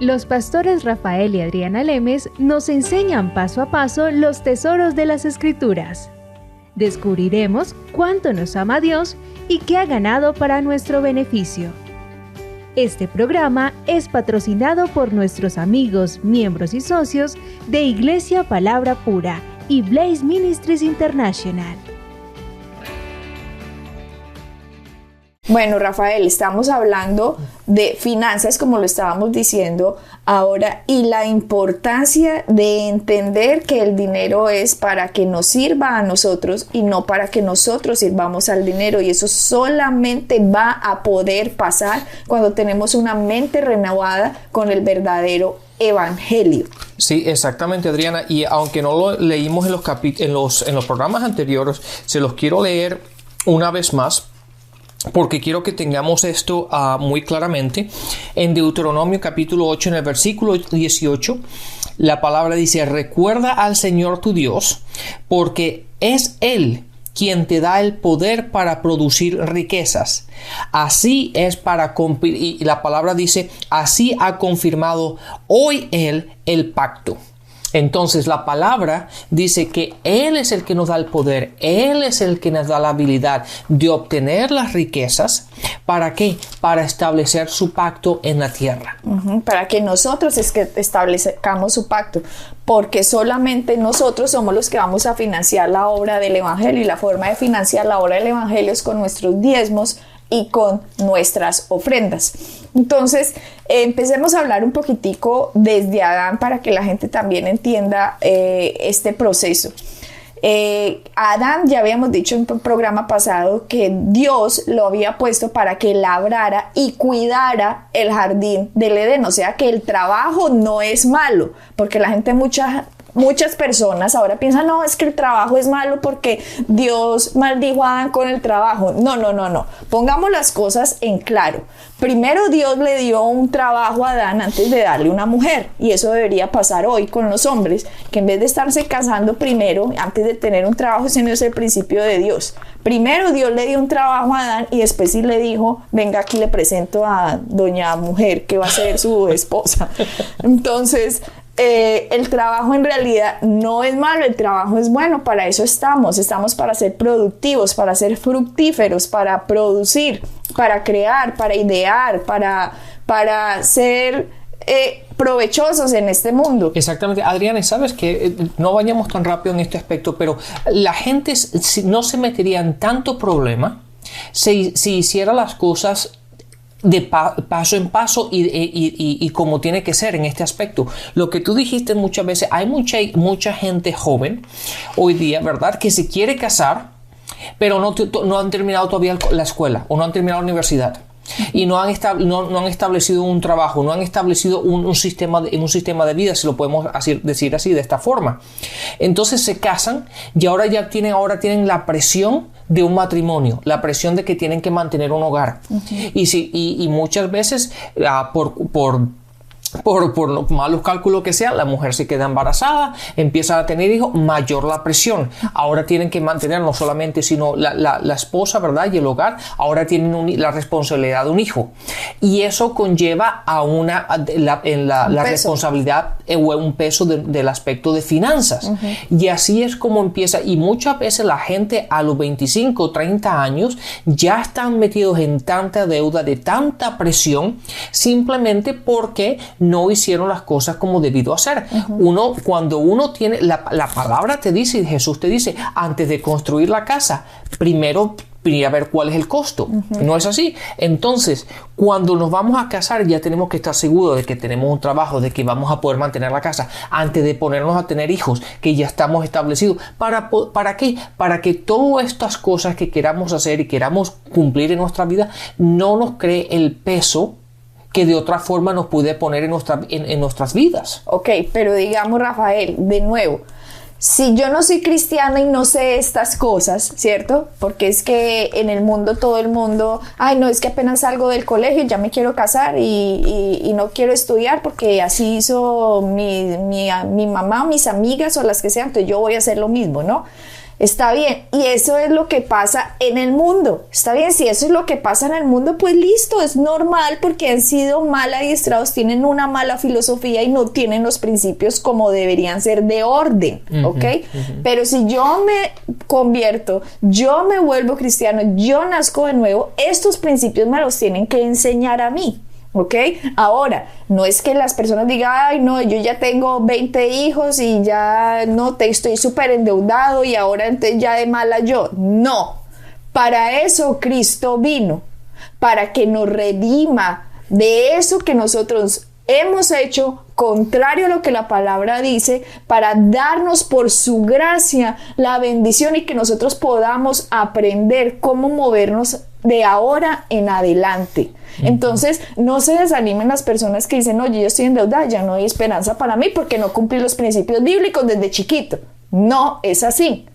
Los pastores Rafael y Adriana Lemes nos enseñan paso a paso los tesoros de las Escrituras. Descubriremos cuánto nos ama Dios y qué ha ganado para nuestro beneficio. Este programa es patrocinado por nuestros amigos, miembros y socios de Iglesia Palabra Pura y Blaze Ministries International. Bueno, Rafael, estamos hablando de finanzas, como lo estábamos diciendo ahora, y la importancia de entender que el dinero es para que nos sirva a nosotros y no para que nosotros sirvamos al dinero, y eso solamente va a poder pasar cuando tenemos una mente renovada con el verdadero evangelio. Sí, exactamente, Adriana, y aunque no lo leímos en los programas anteriores, se los quiero leer una vez más, porque quiero que tengamos esto muy claramente. En Deuteronomio capítulo 8, en el versículo 18, la palabra dice: recuerda al Señor tu Dios, porque es Él quien te da el poder para producir riquezas. Así es y la palabra dice: así ha confirmado hoy Él el pacto. Entonces la palabra dice que Él es el que nos da el poder, Él es el que nos da la habilidad de obtener las riquezas. ¿Para qué? Para establecer su pacto en la tierra. Para que nosotros establezcamos su pacto, porque solamente nosotros somos los que vamos a financiar la obra del evangelio, y la forma de financiar la obra del evangelio es con nuestros diezmos y con nuestras ofrendas. Entonces, empecemos a hablar un poquitico desde Adán para que la gente también entienda este proceso. Adán, ya habíamos dicho en un programa pasado que Dios lo había puesto para que labrara y cuidara el jardín del Edén, o sea que el trabajo no es malo, porque la gente muchas personas ahora piensan: no, es que el trabajo es malo porque Dios maldijo a Adán con el trabajo. No. Pongamos las cosas en claro. Primero, Dios le dio un trabajo a Adán antes de darle una mujer. Y eso debería pasar hoy con los hombres, que en vez de estarse casando primero, antes de tener un trabajo, ese no es el principio de Dios. Primero Dios le dio un trabajo a Adán y después sí le dijo: venga, aquí le presento a doña mujer, que va a ser su esposa. Entonces, el trabajo en realidad no es malo, el trabajo es bueno, para eso estamos para ser productivos, para ser fructíferos, para producir, para crear, para idear, para ser provechosos en este mundo. Exactamente, Adriana, sabes que no vayamos tan rápido en este aspecto, pero la gente no se metería en tanto problema si hiciera las cosas de paso en paso y como tiene que ser en este aspecto. Lo que tú dijiste muchas veces, hay mucha gente joven hoy día, ¿verdad?, que se quiere casar, pero no han terminado todavía la escuela o no han terminado la universidad. Y no han establecido un trabajo, no han establecido un sistema de vida, si lo podemos decir así, de esta forma. Entonces se casan y ahora tienen la presión de un matrimonio, la presión de que tienen que mantener un hogar. Y muchas veces por malos cálculos que sea, la mujer se queda embarazada, empieza a tener hijos, mayor la presión. Ahora tienen que mantener no solamente sino la esposa, ¿verdad?, y el hogar. Ahora tienen la responsabilidad de un hijo, y eso conlleva a la responsabilidad o un peso del aspecto de finanzas. Y así es como empieza, y muchas veces la gente a los 25, 30 años ya están metidos en tanta deuda, de tanta presión, simplemente porque no hicieron las cosas como debido a ser. Cuando uno tiene, la palabra te dice, Jesús te dice, antes de construir la casa, primero a ver cuál es el costo. ¿No es así? Entonces, cuando nos vamos a casar, ya tenemos que estar seguros de que tenemos un trabajo, de que vamos a poder mantener la casa, antes de ponernos a tener hijos, que ya estamos establecidos. ¿Para qué? Para que todas estas cosas que queramos hacer y queramos cumplir en nuestra vida no nos cree el peso que de otra forma nos puede poner en nuestras vidas. Ok, pero digamos, Rafael, de nuevo, si yo no soy cristiana y no sé estas cosas, ¿cierto? Porque es que en el mundo, todo el mundo, ay, no, es que apenas salgo del colegio ya me quiero casar y no quiero estudiar porque así hizo mi mamá, mis amigas o las que sean, entonces yo voy a hacer lo mismo, ¿no? Está bien, y eso es lo que pasa en el mundo. Está bien, si eso es lo que pasa en el mundo, pues listo, es normal porque han sido mal adiestrados, tienen una mala filosofía y no tienen los principios como deberían ser de orden, ¿ok? Pero si yo me convierto, yo me vuelvo cristiano, yo nazco de nuevo, estos principios me los tienen que enseñar a mí. ¿Ok? Ahora, no es que las personas digan, ay, no, yo ya tengo 20 hijos y ya no, estoy súper endeudado y ahora entonces ya de mala yo. No, para eso Cristo vino, para que nos redima de eso que nosotros hemos hecho contrario a lo que la palabra dice, para darnos por su gracia la bendición y que nosotros podamos aprender cómo movernos de ahora en adelante. Entonces, no se desanimen las personas que dicen, oye, yo estoy endeudada, ya no hay esperanza para mí porque no cumplí los principios bíblicos desde chiquito. No es así.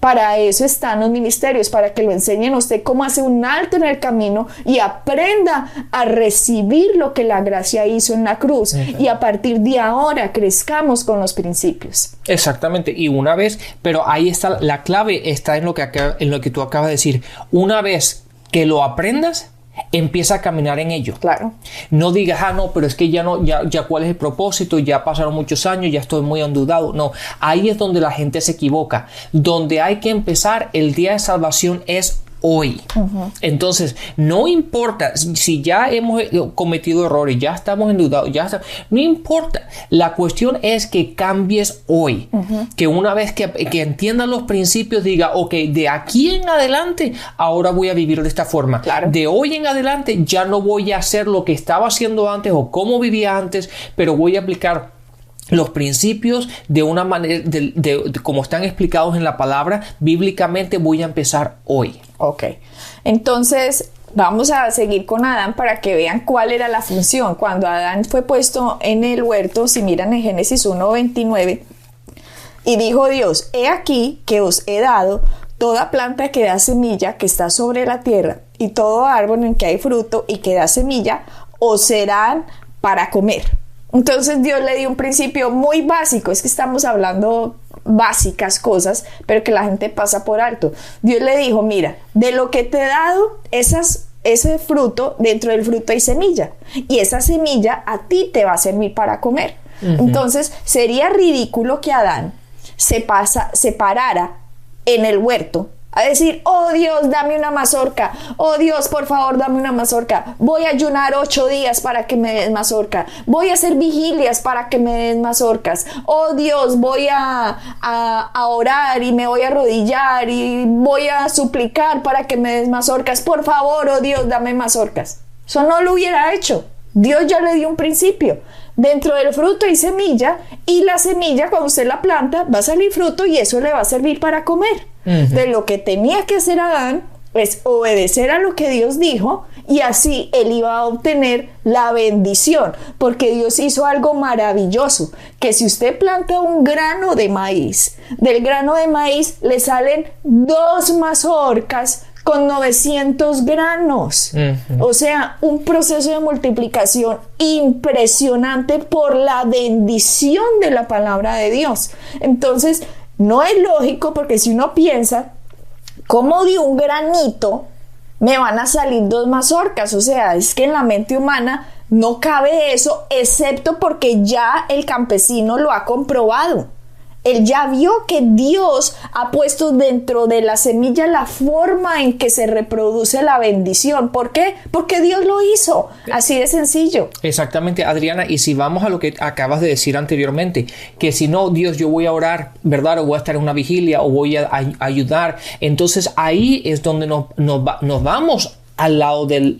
Para eso están los ministerios, para que lo enseñen a usted cómo hacer un alto en el camino y aprenda a recibir lo que la gracia hizo en la cruz. Y a partir de ahora crezcamos con los principios. Exactamente, y una vez, pero ahí está, la clave está en lo que tú acabas de decir. Una vez que lo aprendas, empieza a caminar en ello. Claro. No digas, no, pero es que ya cuál es el propósito, ya pasaron muchos años, ya estoy muy endeudado. No, ahí es donde la gente se equivoca. Donde hay que empezar el día de salvación es hoy. Entonces, no importa si ya hemos cometido errores, ya estamos endeudados, no importa. La cuestión es que cambies hoy. Que una vez que entiendas los principios, diga, ok, de aquí en adelante, ahora voy a vivir de esta forma. Claro. De hoy en adelante, ya no voy a hacer lo que estaba haciendo antes o cómo vivía antes, pero voy a aplicar los principios de una manera, de como están explicados en la palabra, bíblicamente voy a empezar hoy. Ok, entonces vamos a seguir con Adán para que vean cuál era la función. Cuando Adán fue puesto en el huerto, si miran en Génesis 1:29, y dijo Dios, he aquí que os he dado toda planta que da semilla que está sobre la tierra y todo árbol en que hay fruto y que da semilla, os serán para comer. Entonces Dios le dio un principio muy básico, es que estamos hablando básicas cosas, pero que la gente pasa por alto. Dios le dijo, mira, de lo que te he dado, ese fruto, dentro del fruto hay semilla, y esa semilla a ti te va a servir para comer. Entonces sería ridículo que Adán se parara en el huerto a decir, oh Dios, dame una mazorca, oh Dios, por favor, dame una mazorca, voy a ayunar 8 días para que me des mazorca, voy a hacer vigilias para que me des mazorcas, oh Dios, voy a orar y me voy a arrodillar y voy a suplicar para que me des mazorcas, por favor, oh Dios, dame mazorcas. Eso no lo hubiera hecho. Dios ya le dio un principio. Dentro del fruto hay semilla, y la semilla, cuando usted la planta, va a salir fruto y eso le va a servir para comer. De lo que tenía que hacer Adán es obedecer a lo que Dios dijo, y así él iba a obtener la bendición, porque Dios hizo algo maravilloso, que si usted planta un grano de maíz, del grano de maíz le salen 2 mazorcas con 900 granos. O sea, un proceso de multiplicación impresionante por la bendición de la palabra de Dios. Entonces, no es lógico, porque si uno piensa, ¿cómo de un granito me van a salir 2 mazorcas? O sea, es que en la mente humana no cabe eso, excepto porque ya el campesino lo ha comprobado. Él ya vio que Dios ha puesto dentro de la semilla la forma en que se reproduce la bendición. ¿Por qué? Porque Dios lo hizo. Así de sencillo. Exactamente, Adriana. Y si vamos a lo que acabas de decir anteriormente, que si no, Dios, yo voy a orar, ¿verdad? O voy a estar en una vigilia, o voy a ayudar. Entonces ahí es donde nos vamos al lado de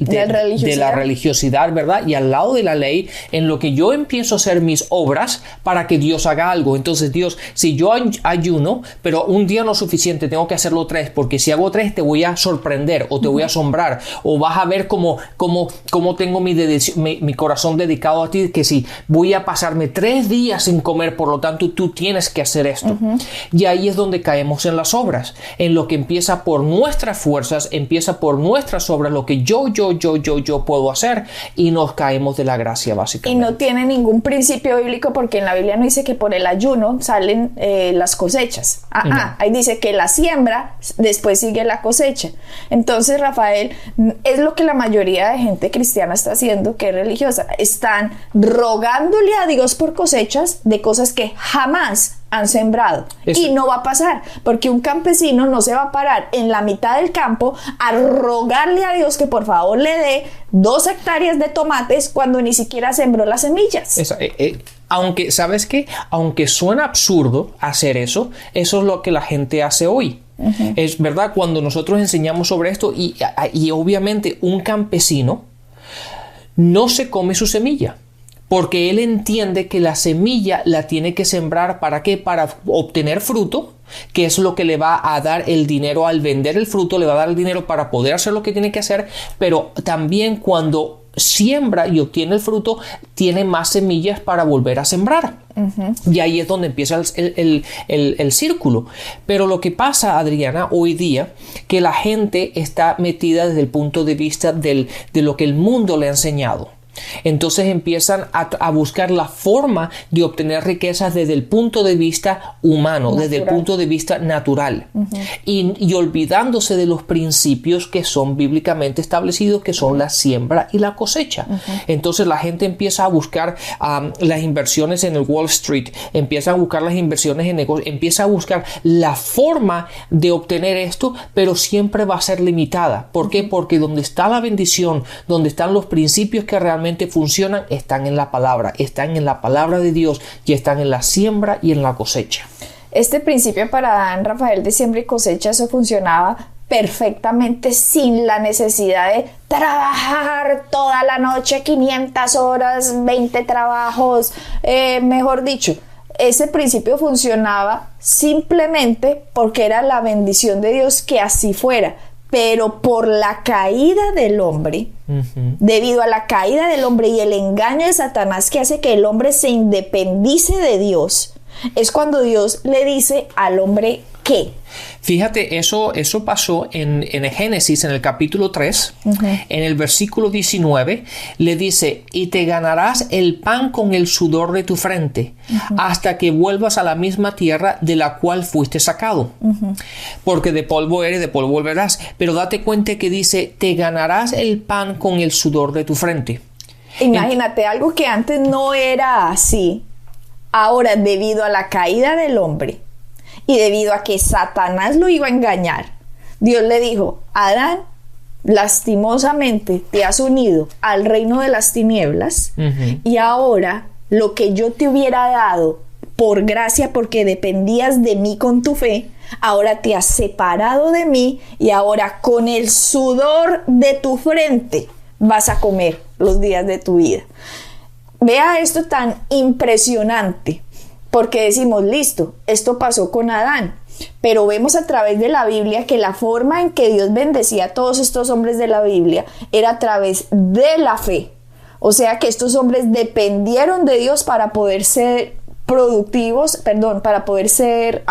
la religiosidad, ¿verdad? Y al lado de la ley, en lo que yo empiezo a hacer mis obras para que Dios haga algo. Entonces, Dios, si yo ayuno, pero un día no es suficiente, tengo que hacerlo 3, porque si hago 3 te voy a sorprender, o te voy a asombrar, o vas a ver cómo tengo mi corazón dedicado a ti, que si voy a pasarme 3 días sin comer, por lo tanto tú tienes que hacer esto. Y ahí es donde caemos en las obras, en lo que empieza por nuestras fuerzas, empieza por nuestras obras, sobre lo que yo puedo hacer y nos caemos de la gracia básicamente. Y no tiene ningún principio bíblico porque en la Biblia no dice que por el ayuno salen las cosechas. Ahí dice que la siembra, después sigue la cosecha. Entonces, Rafael, es lo que la mayoría de gente cristiana está haciendo, que es religiosa. Están rogándole a Dios por cosechas de cosas que jamás han sembrado. Y no va a pasar, porque un campesino no se va a parar en la mitad del campo a rogarle a Dios que por favor le dé 2 hectáreas de tomates cuando ni siquiera sembró las semillas. Aunque, ¿sabes qué? Aunque suena absurdo hacer eso, eso es lo que la gente hace hoy. Es verdad, cuando nosotros enseñamos sobre esto y obviamente un campesino no se come su semilla. Porque él entiende que la semilla la tiene que sembrar ¿para qué? Para obtener fruto, que es lo que le va a dar el dinero al vender el fruto, le va a dar el dinero para poder hacer lo que tiene que hacer, pero también cuando siembra y obtiene el fruto, tiene más semillas para volver a sembrar. Y ahí es donde empieza el círculo. Pero lo que pasa, Adriana, hoy día, que la gente está metida desde el punto de vista de lo que el mundo le ha enseñado. Entonces empiezan a buscar la forma de obtener riquezas desde el punto de vista humano, desde el punto de vista natural, y olvidándose de los principios que son bíblicamente establecidos, que son la siembra y la cosecha. Entonces la gente empieza a buscar las inversiones en el Wall Street, empieza a buscar las inversiones en negocios, empieza a buscar la forma de obtener esto, pero siempre va a ser limitada. ¿Por qué? Porque donde está la bendición, donde están los principios que realmente funcionan, están en la palabra de Dios, y están en la siembra y en la cosecha. Este principio para Adán, Rafael, de siembra y cosecha, eso funcionaba perfectamente sin la necesidad de trabajar toda la noche, 500 horas, 20 trabajos, mejor dicho. Ese principio funcionaba simplemente porque era la bendición de Dios que así fuera. Pero por la caída del hombre, debido a la caída del hombre y el engaño de Satanás que hace que el hombre se independice de Dios, es cuando Dios le dice al hombre ¿qué? Fíjate, eso pasó en Génesis, en el capítulo 3, en el versículo 19, le dice, y te ganarás el pan con el sudor de tu frente, hasta que vuelvas a la misma tierra de la cual fuiste sacado. Porque de polvo eres, de polvo volverás. Pero date cuenta que dice, te ganarás el pan con el sudor de tu frente. Imagínate, algo que antes no era así, ahora debido a la caída del hombre, y debido a que Satanás lo iba a engañar, Dios le dijo, Adán, lastimosamente te has unido al reino de las tinieblas, y ahora lo que yo te hubiera dado por gracia, porque dependías de mí con tu fe, ahora te has separado de mí, y ahora con el sudor de tu frente vas a comer los días de tu vida. Vea esto tan impresionante. Porque decimos, listo, esto pasó con Adán, pero vemos a través de la Biblia que la forma en que Dios bendecía a todos estos hombres de la Biblia era a través de la fe. O sea que estos hombres dependieron de Dios para poder ser productivos, para poder ser,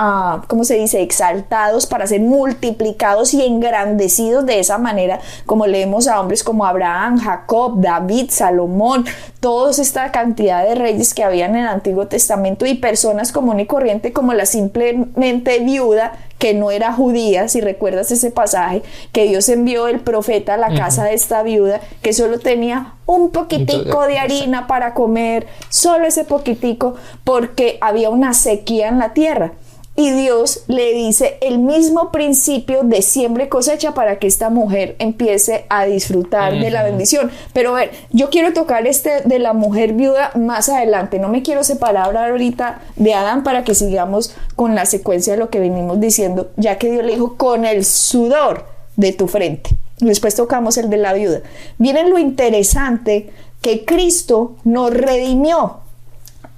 ¿cómo se dice?, exaltados, para ser multiplicados y engrandecidos de esa manera, como leemos a hombres como Abraham, Jacob, David, Salomón, toda esta cantidad de reyes que habían en el Antiguo Testamento, y personas común y corriente como la simplemente viuda que no era judía, si recuerdas ese pasaje, que Dios envió el profeta a la casa de esta viuda, que solo tenía un poquitico de harina para comer, solo ese poquitico, porque había una sequía en la tierra. Y Dios le dice el mismo principio de siembra y cosecha para que esta mujer empiece a disfrutar de la bendición. Pero a ver, yo quiero tocar de la mujer viuda más adelante. No me quiero separar ahorita de Adán para que sigamos con la secuencia de lo que venimos diciendo, ya que Dios le dijo con el sudor de tu frente. Después tocamos el de la viuda. Miren lo interesante que Cristo nos redimió.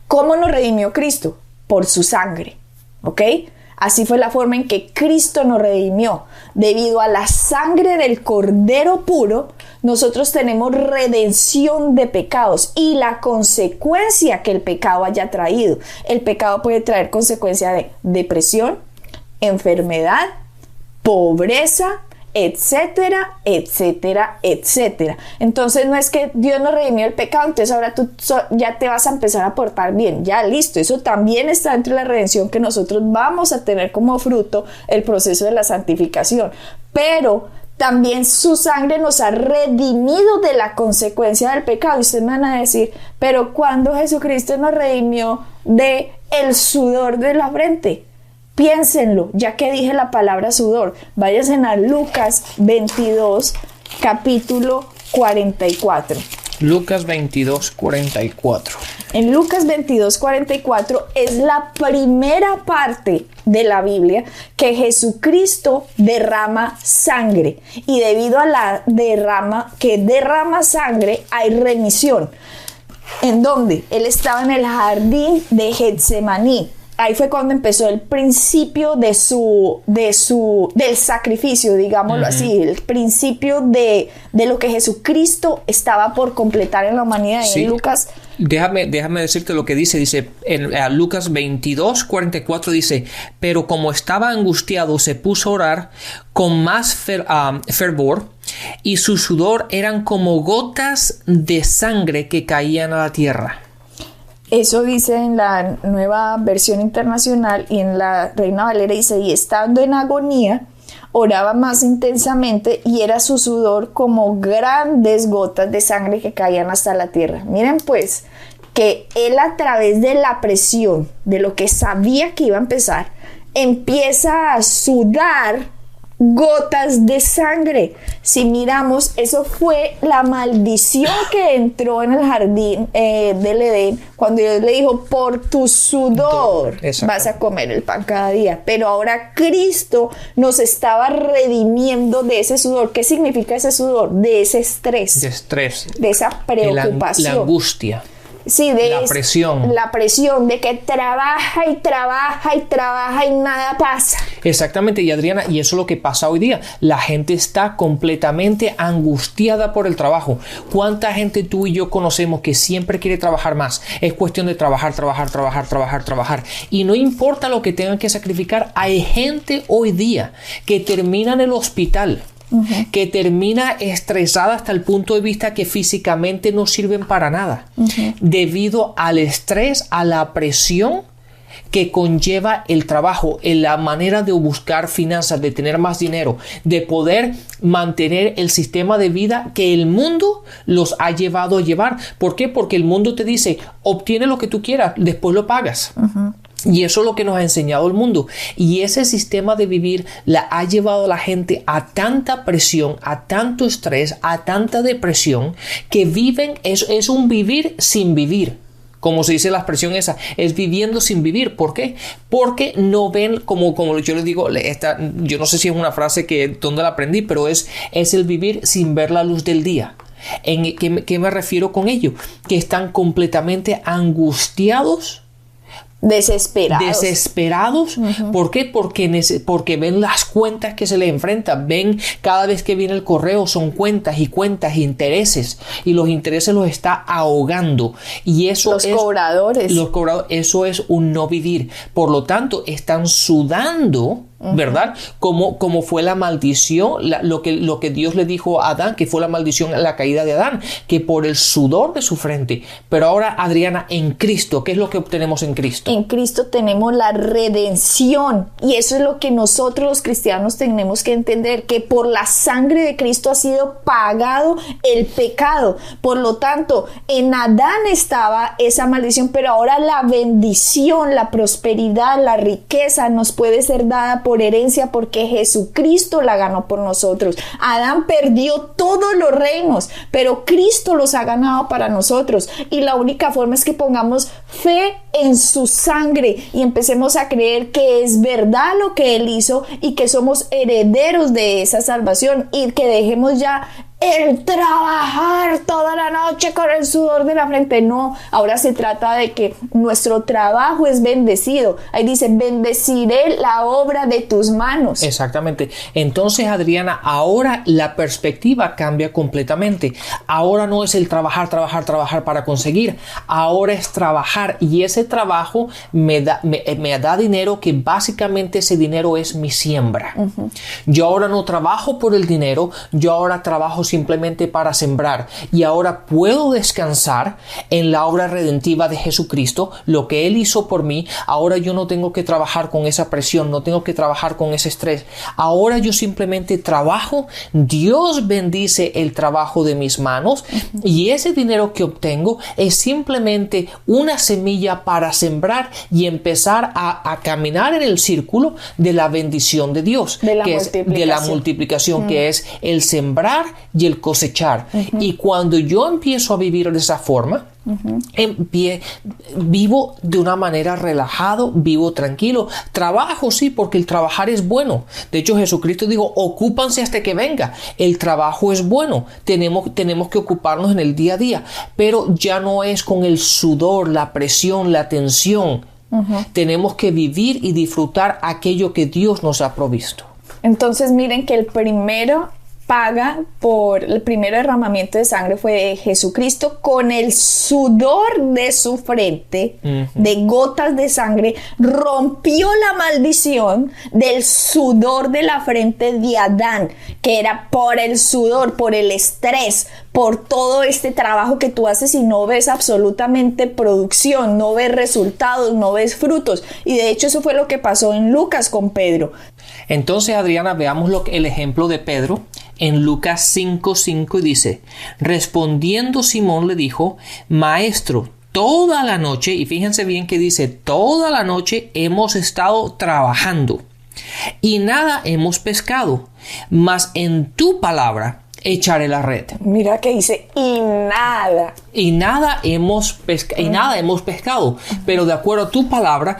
¿Cómo nos redimió Cristo? Por su sangre. ¿Ok? Así fue la forma en que Cristo nos redimió. Debido a la sangre del Cordero puro, nosotros tenemos redención de pecados y la consecuencia que el pecado haya traído. El pecado puede traer consecuencia de depresión, enfermedad, pobreza, etcétera, etcétera, etcétera. Entonces no es que Dios nos redimió el pecado, entonces ahora tú ya te vas a empezar a portar bien, ya listo, eso también está dentro de la redención que nosotros vamos a tener como fruto el proceso de la santificación, pero también su sangre nos ha redimido de la consecuencia del pecado. Y ustedes me van a decir, pero ¿cuándo Jesucristo nos redimió de el sudor de la frente? Piénsenlo, ya que dije la palabra sudor. Váyanse a Lucas 22, capítulo 44. Lucas 22, 44. En Lucas 22, 44 es la primera parte de la Biblia que Jesucristo derrama sangre. Y debido a la derrama sangre hay remisión. ¿En dónde? Él estaba en el jardín de Getsemaní. Ahí fue cuando empezó el principio del sacrificio, digámoslo así, el principio de lo que Jesucristo estaba por completar en la humanidad. Sí. En Lucas, déjame decirte lo que dice en Lucas 22, 44 dice, pero como estaba angustiado se puso a orar con más fervor, y su sudor eran como gotas de sangre que caían a la tierra. Eso dice en la Nueva Versión Internacional, y en la Reina Valera dice, y estando en agonía, oraba más intensamente y era su sudor como grandes gotas de sangre que caían hasta la tierra. Miren pues, que él a través de la presión, de lo que sabía que iba a empezar, empieza a sudar gotas de sangre. Si miramos, eso fue la maldición que entró en el jardín del Edén, cuando Dios le dijo, por tu sudor vas a comer el pan cada día. Pero ahora Cristo nos estaba redimiendo de ese sudor. ¿Qué significa ese sudor? De ese estrés. De esa preocupación. La angustia. Sí, la presión. La presión de que trabaja y trabaja y trabaja y nada pasa. Exactamente, y Adriana, y eso es lo que pasa hoy día. La gente está completamente angustiada por el trabajo. ¿Cuánta gente tú y yo conocemos que siempre quiere trabajar más? Es cuestión de trabajar. Y no importa lo que tengan que sacrificar, hay gente hoy día que termina en el hospital. Que termina estresada hasta el punto de vista que físicamente no sirven para nada, debido al estrés, a la presión que conlleva el trabajo, en la manera de buscar finanzas, de tener más dinero, de poder mantener el sistema de vida que el mundo los ha llevado a llevar. ¿Por qué? Porque el mundo te dice, obtiene lo que tú quieras, después lo pagas. Y eso es lo que nos ha enseñado el mundo. Y ese sistema de vivir la ha llevado a la gente a tanta presión, a tanto estrés, a tanta depresión, que viven, es un vivir sin vivir. Como se dice la expresión esa, es viviendo sin vivir. ¿Por qué? Porque no ven, como yo les digo, yo no sé si es una frase donde la aprendí, pero es el vivir sin ver la luz del día. ¿Qué me refiero con ello? Que están completamente angustiados, desesperados. ¿Por qué? Porque ven las cuentas que se les enfrentan. Ven cada vez que viene el correo, son cuentas y intereses, y los intereses los está ahogando, y eso los cobradores, eso es un no vivir. Por lo tanto, están sudando, ¿verdad? Como fue la maldición, lo que Dios le dijo a Adán, que fue la maldición a la caída de Adán, que por el sudor de su frente. Pero ahora, Adriana, en Cristo, ¿qué es lo que obtenemos en Cristo? En Cristo tenemos la redención, y eso es lo que nosotros los cristianos tenemos que entender, que por la sangre de Cristo ha sido pagado el pecado. Por lo tanto, en Adán estaba esa maldición, pero ahora la bendición, la prosperidad, la riqueza nos puede ser dada por herencia, porque Jesucristo la ganó por nosotros. Adán perdió todos los reinos, pero Cristo los ha ganado para nosotros, y la única forma es que pongamos fe en su sangre y empecemos a creer que es verdad lo que Él hizo y que somos herederos de esa salvación, y que dejemos ya el trabajar toda la noche con el sudor de la frente. No, ahora se trata de que nuestro trabajo es bendecido. Ahí dice, bendeciré la obra de tus manos. Exactamente. Entonces, Adriana, ahora la perspectiva cambia completamente. Ahora no es el trabajar para conseguir. Ahora es trabajar, y ese trabajo me da dinero, que básicamente ese dinero es mi siembra. Yo ahora no trabajo por el dinero, yo ahora trabajo simplemente para sembrar, y ahora puedo descansar en la obra redentiva de Jesucristo, lo que Él hizo por mí. Ahora yo no tengo que trabajar con esa presión, no tengo que trabajar con ese estrés. Ahora yo simplemente trabajo, Dios bendice el trabajo de mis manos, y ese dinero que obtengo es simplemente una semilla para sembrar y empezar a caminar en el círculo de la bendición de Dios, de la multiplicación, que es el sembrar y el cosechar. Y cuando yo empiezo a vivir de esa forma, vivo de una manera relajado, vivo tranquilo. Trabajo, sí, porque el trabajar es bueno. De hecho, Jesucristo dijo, ocúpanse hasta que venga. El trabajo es bueno. Tenemos que ocuparnos en el día a día, pero ya no es con el sudor, la presión, la tensión. Tenemos que vivir y disfrutar aquello que Dios nos ha provisto. Entonces miren que el primero derramamiento de sangre fue de Jesucristo, con el sudor de su frente, de gotas de sangre, rompió la maldición del sudor de la frente de Adán, que era por el sudor, por el estrés, por todo este trabajo que tú haces y no ves absolutamente producción, no ves resultados, no ves frutos. Y de hecho eso fue lo que pasó en Lucas con Pedro. Entonces, Adriana, veamos el ejemplo de Pedro en Lucas 5:5, y dice, respondiendo Simón le dijo, Maestro, toda la noche, y fíjense bien que dice, toda la noche hemos estado trabajando y nada hemos pescado, mas en tu palabra echaré la red. Mira que dice, y nada hemos pescado, pero de acuerdo a tu palabra,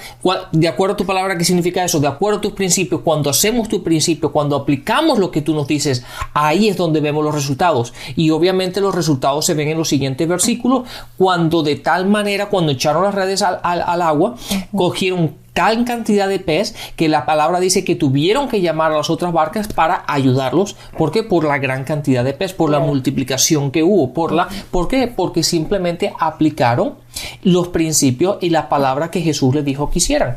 ¿qué significa eso? De acuerdo a tus principios, cuando hacemos tu principio, cuando aplicamos lo que tú nos dices, ahí es donde vemos los resultados. Y obviamente los resultados se ven en los siguientes versículos, cuando echaron las redes al agua, cogieron tal cantidad de pez que la palabra dice que tuvieron que llamar a las otras barcas para ayudarlos. ¿Por qué? Por la gran cantidad de pez, por la multiplicación que hubo. ¿Por qué? Porque simplemente aplicaron los principios y la palabra que Jesús les dijo que hicieran.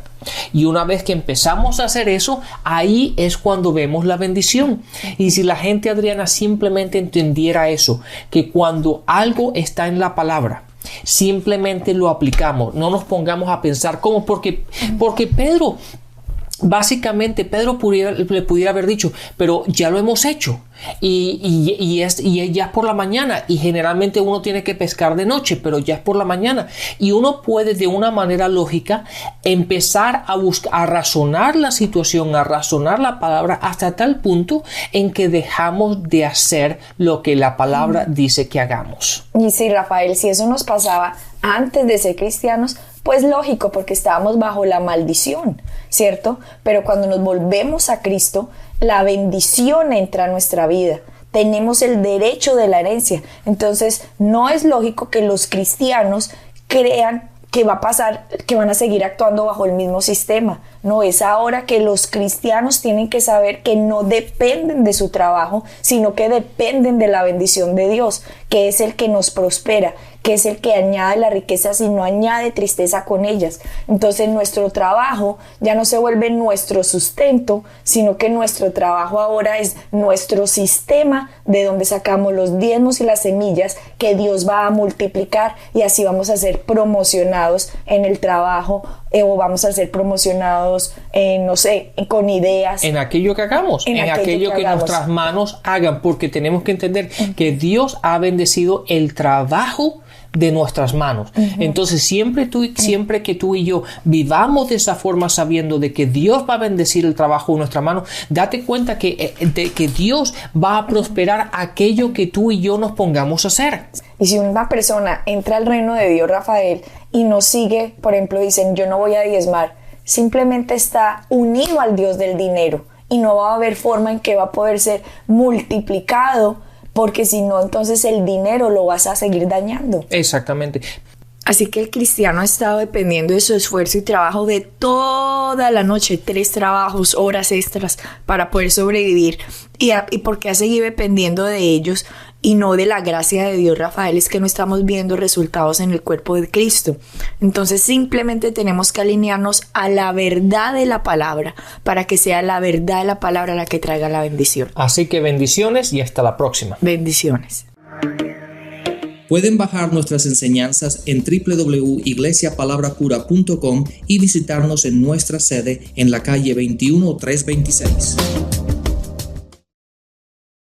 Y una vez que empezamos a hacer eso, ahí es cuando vemos la bendición. Y si la gente, Adriana, simplemente entendiera eso, que cuando algo está en la palabra, simplemente lo aplicamos, no nos pongamos a pensar cómo, porque Pedro, básicamente le pudiera haber dicho, pero ya lo hemos hecho y ya es por la mañana, y generalmente uno tiene que pescar de noche, pero ya es por la mañana, y uno puede de una manera lógica empezar a razonar la situación, a razonar la palabra, hasta tal punto en que dejamos de hacer lo que la palabra dice que hagamos. Y sí, Rafael, si eso nos pasaba antes de ser cristianos, pues lógico, porque estábamos bajo la maldición, ¿cierto? Pero cuando nos volvemos a Cristo, la bendición entra a nuestra vida. Tenemos el derecho de la herencia. Entonces, no es lógico que los cristianos crean que va a pasar, que van a seguir actuando bajo el mismo sistema. No, es ahora que los cristianos tienen que saber que no dependen de su trabajo, sino que dependen de la bendición de Dios, que es el que nos prospera, que es el que añade las riquezas y no añade tristeza con ellas. Entonces nuestro trabajo ya no se vuelve nuestro sustento, sino que nuestro trabajo ahora es nuestro sistema de donde sacamos los diezmos y las semillas que Dios va a multiplicar, y así vamos a ser promocionados en el trabajo, o vamos a ser promocionados, no sé, con ideas. En aquello que hagamos, en aquello que nuestras manos hagan, porque tenemos que entender que Dios ha bendecido el trabajo de nuestras manos. Entonces siempre que tú y yo vivamos de esa forma, sabiendo de que Dios va a bendecir el trabajo de nuestras manos, date cuenta de que Dios va a prosperar aquello que tú y yo nos pongamos a hacer. Y si una persona entra al reino de Dios, Rafael, y no sigue, por ejemplo, dicen yo no voy a diezmar, simplemente está unido al Dios del dinero y no va a haber forma en que va a poder ser multiplicado porque si no, entonces el dinero lo vas a seguir dañando. Exactamente. Así que el cristiano ha estado dependiendo de su esfuerzo y trabajo de toda la noche, 3 trabajos, horas extras para poder sobrevivir. Y porque ha seguido dependiendo de ellos y no de la gracia de Dios, Rafael, es que no estamos viendo resultados en el cuerpo de Cristo. Entonces simplemente tenemos que alinearnos a la verdad de la palabra para que sea la verdad de la palabra la que traiga la bendición. Así que bendiciones y hasta la próxima. Bendiciones. Pueden bajar nuestras enseñanzas en www.iglesiapalabracura.com y visitarnos en nuestra sede en la calle 21326.